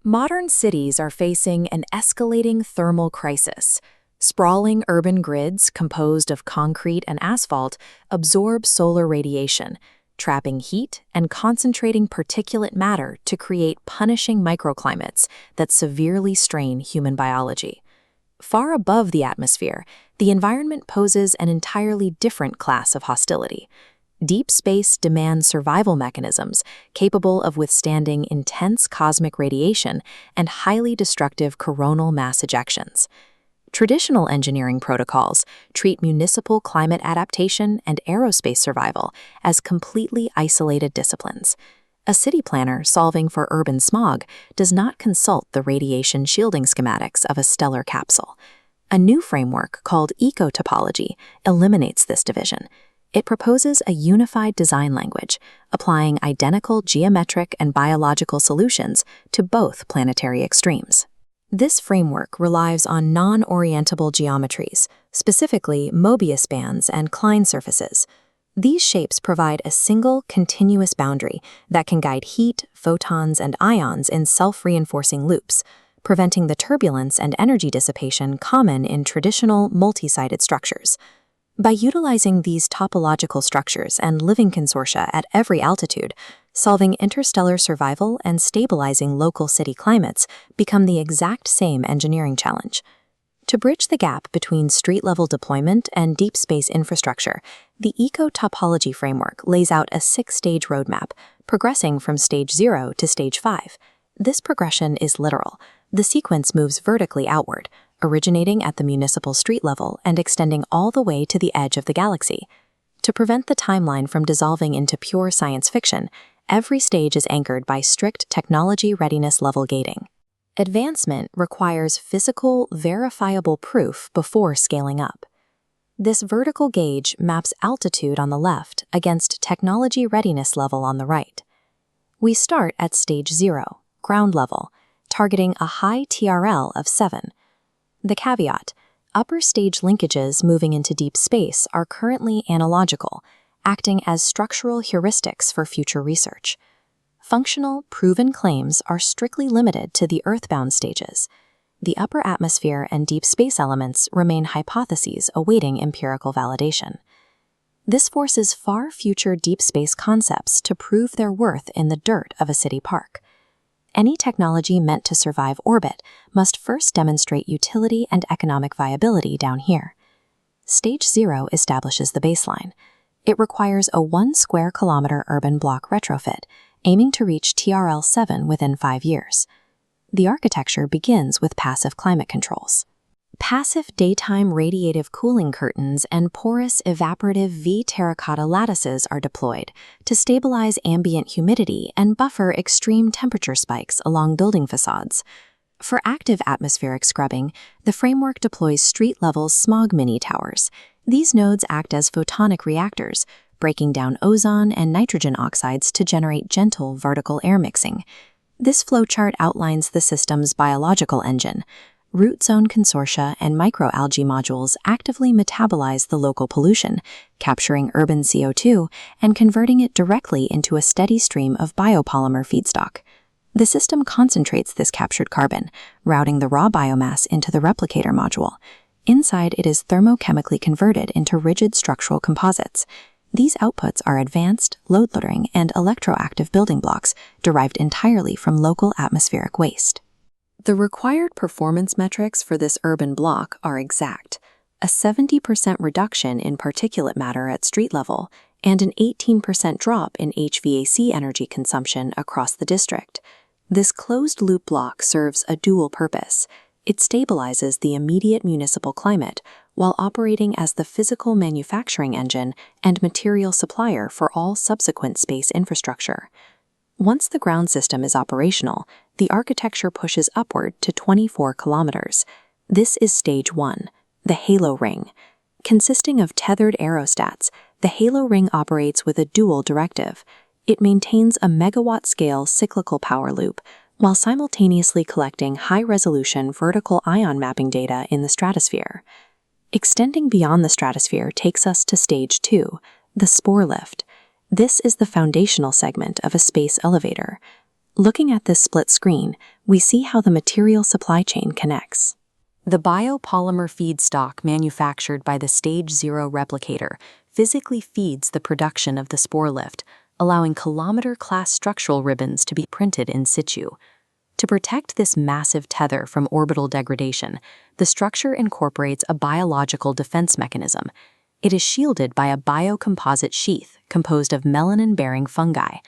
Modern cities are facing an escalating thermal crisis. Sprawling urban grids composed of concrete and asphalt absorb solar radiation, trapping heat and concentrating particulate matter to create punishing microclimates that severely strain human biology. Far above the atmosphere, the environment poses an entirely different class of hostility. Deep space demands survival mechanisms capable of withstanding intense cosmic radiation and highly destructive coronal mass ejections. Traditional engineering protocols treat municipal climate adaptation and aerospace survival as completely isolated disciplines. A city planner solving for urban smog does not consult the radiation shielding schematics of a stellar capsule. A new framework called eco-topology eliminates this division. It proposes a unified design language, applying identical geometric and biological solutions to both planetary extremes. This framework relies on non-orientable geometries, specifically Mobius bands and Klein surfaces. These shapes provide a single, continuous boundary that can guide heat, photons, and ions in self-reinforcing loops, preventing the turbulence and energy dissipation common in traditional multi-sided structures. By utilizing these topological structures and living consortia at every altitude, solving interstellar survival and stabilizing local city climates become the exact same engineering challenge. To bridge the gap between street-level deployment and deep space infrastructure, the eco-topology framework lays out a 6-stage roadmap, progressing from stage 0 to stage 5. This progression is literal. The sequence moves vertically outward, originating at the municipal street level and extending all the way to the edge of the galaxy. To prevent the timeline from dissolving into pure science fiction, every stage is anchored by strict technology readiness level gating. Advancement requires physical, verifiable proof before scaling up. This vertical gauge maps altitude on the left against technology readiness level on the right. We start at stage 0, ground level, targeting a high TRL of 7. The caveat: upper stage linkages moving into deep space are currently analogical, acting as structural heuristics for future research. Functional, proven claims are strictly limited to the earthbound stages. The upper atmosphere and deep space elements remain hypotheses awaiting empirical validation. This forces far future deep space concepts to prove their worth in the dirt of a city park. Any technology meant to survive orbit must first demonstrate utility and economic viability down here. Stage 0 establishes the baseline. It requires a 1 square kilometer urban block retrofit, aiming to reach TRL 7 within 5 years. The architecture begins with passive climate controls. Passive daytime radiative cooling curtains and porous evaporative V terracotta lattices are deployed to stabilize ambient humidity and buffer extreme temperature spikes along building facades. For active atmospheric scrubbing, the framework deploys street-level smog mini-towers. These nodes act as photonic reactors, breaking down ozone and nitrogen oxides to generate gentle vertical air mixing. This flowchart outlines the system's biological engine. Root zone consortia and microalgae modules actively metabolize the local pollution, capturing urban CO2 and converting it directly into a steady stream of biopolymer feedstock. The system concentrates this captured carbon, routing the raw biomass into the replicator module. Inside, it is thermochemically converted into rigid structural composites. These outputs are advanced, load-loading, and electroactive building blocks derived entirely from local atmospheric waste. The required performance metrics for this urban block are exact: a 70% reduction in particulate matter at street level and an 18% drop in HVAC energy consumption across the district. This closed-loop block serves a dual purpose. It stabilizes the immediate municipal climate while operating as the physical manufacturing engine and material supplier for all subsequent space infrastructure. Once the ground system is operational, the architecture pushes upward to 24 kilometers. This is stage 1, the halo ring. Consisting of tethered aerostats, the halo ring operates with a dual directive. It maintains a megawatt-scale cyclical power loop, while simultaneously collecting high-resolution vertical ion mapping data in the stratosphere. Extending beyond the stratosphere takes us to stage 2, the spore lift. This is the foundational segment of a space elevator. Looking at this split screen, we see how the material supply chain connects. The biopolymer feedstock manufactured by the Stage 0 replicator physically feeds the production of the spore lift, allowing kilometer-class structural ribbons to be printed in situ. To protect this massive tether from orbital degradation, the structure incorporates a biological defense mechanism. It is shielded by a biocomposite sheath composed of melanin-bearing fungi.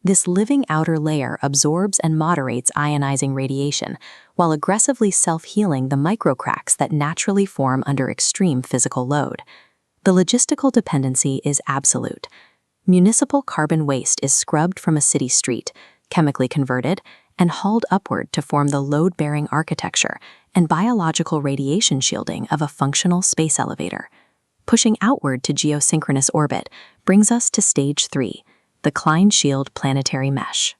This living outer layer absorbs and moderates ionizing radiation, while aggressively self-healing the microcracks that naturally form under extreme physical load. The logistical dependency is absolute. Municipal carbon waste is scrubbed from a city street, chemically converted, and hauled upward to form the load-bearing architecture and biological radiation shielding of a functional space elevator. Pushing outward to geosynchronous orbit brings us to Stage 3, the Klein Shield Planetary Mesh.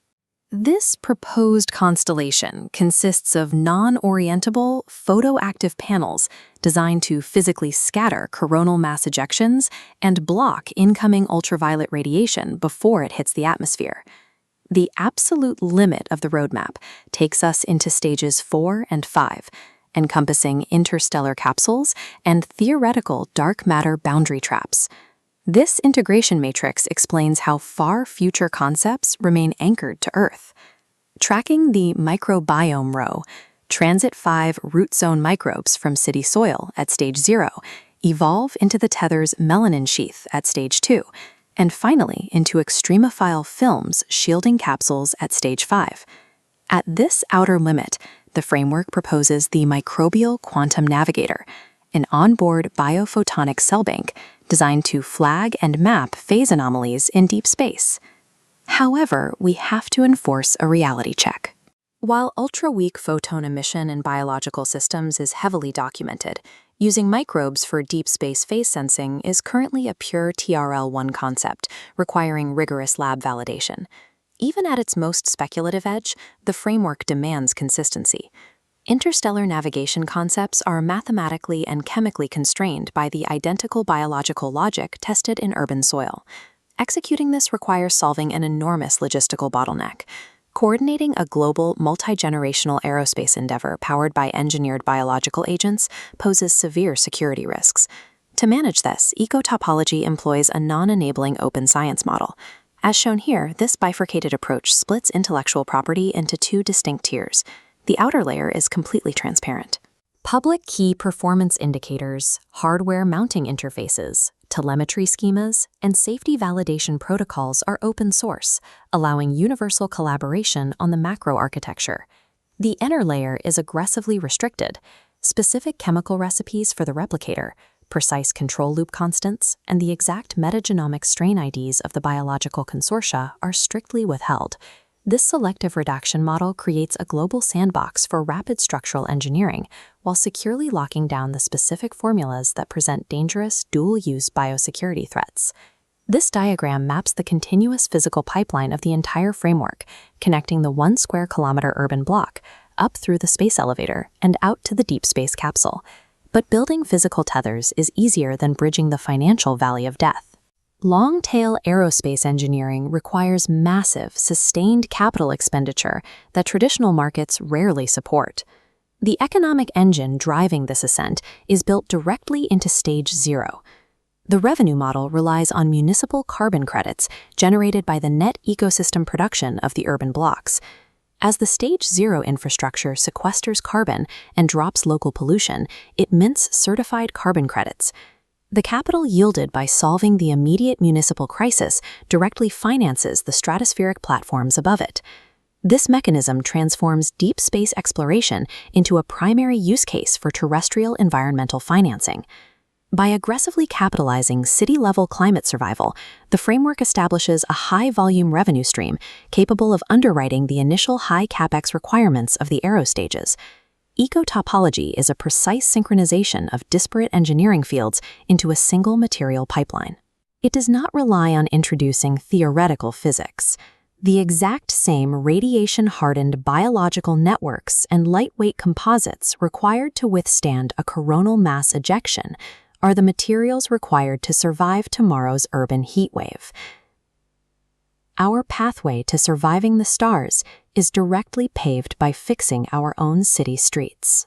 This proposed constellation consists of non-orientable, photoactive panels designed to physically scatter coronal mass ejections and block incoming ultraviolet radiation before it hits the atmosphere. The absolute limit of the roadmap takes us into stages 4 and 5, encompassing interstellar capsules and theoretical dark matter boundary traps. This integration matrix explains how far future concepts remain anchored to Earth. Tracking the microbiome row, Transit 5 root zone microbes from city soil at Stage 0 evolve into the tether's melanin sheath at Stage 2, and finally into extremophile films shielding capsules at Stage 5. At this outer limit, the framework proposes the Microbial Quantum Navigator, an onboard biophotonic cell bank designed to flag and map phase anomalies in deep space. However, we have to enforce a reality check. While ultra-weak photon emission in biological systems is heavily documented, using microbes for deep space phase sensing is currently a pure TRL-1 concept, requiring rigorous lab validation. Even at its most speculative edge, the framework demands consistency. Interstellar navigation concepts are mathematically and chemically constrained by the identical biological logic tested in urban soil. Executing this requires solving an enormous logistical bottleneck. Coordinating a global, multi-generational aerospace endeavor powered by engineered biological agents poses severe security risks. To manage this, Topology employs a non-enabling open science model. As shown here, this bifurcated approach splits intellectual property into two distinct tiers. The outer layer is completely transparent. Public key performance indicators, hardware mounting interfaces, telemetry schemas, and safety validation protocols are open source, allowing universal collaboration on the macro architecture. The inner layer is aggressively restricted. Specific chemical recipes for the replicator, precise control loop constants, and the exact metagenomic strain IDs of the biological consortia are strictly withheld. This selective redaction model creates a global sandbox for rapid structural engineering, while securely locking down the specific formulas that present dangerous dual-use biosecurity threats. This diagram maps the continuous physical pipeline of the entire framework, connecting the 1 square kilometer urban block up through the space elevator and out to the deep space capsule. But building physical tethers is easier than bridging the financial valley of death. Long-tail aerospace engineering requires massive, sustained capital expenditure that traditional markets rarely support. The economic engine driving this ascent is built directly into Stage 0. The revenue model relies on municipal carbon credits generated by the net ecosystem production of the urban blocks. As the Stage 0 infrastructure sequesters carbon and drops local pollution, it mints certified carbon credits. The capital yielded by solving the immediate municipal crisis directly finances the stratospheric platforms above it. This mechanism transforms deep space exploration into a primary use case for terrestrial environmental financing. By aggressively capitalizing city-level climate survival, the framework establishes a high-volume revenue stream capable of underwriting the initial high capex requirements of the aerostages. Topology is a precise synchronization of disparate engineering fields into a single material pipeline. It does not rely on introducing theoretical physics. The exact same radiation-hardened biological networks and lightweight composites required to withstand a coronal mass ejection are the materials required to survive tomorrow's urban heatwave. Our pathway to surviving the stars is directly paved by fixing our own city streets.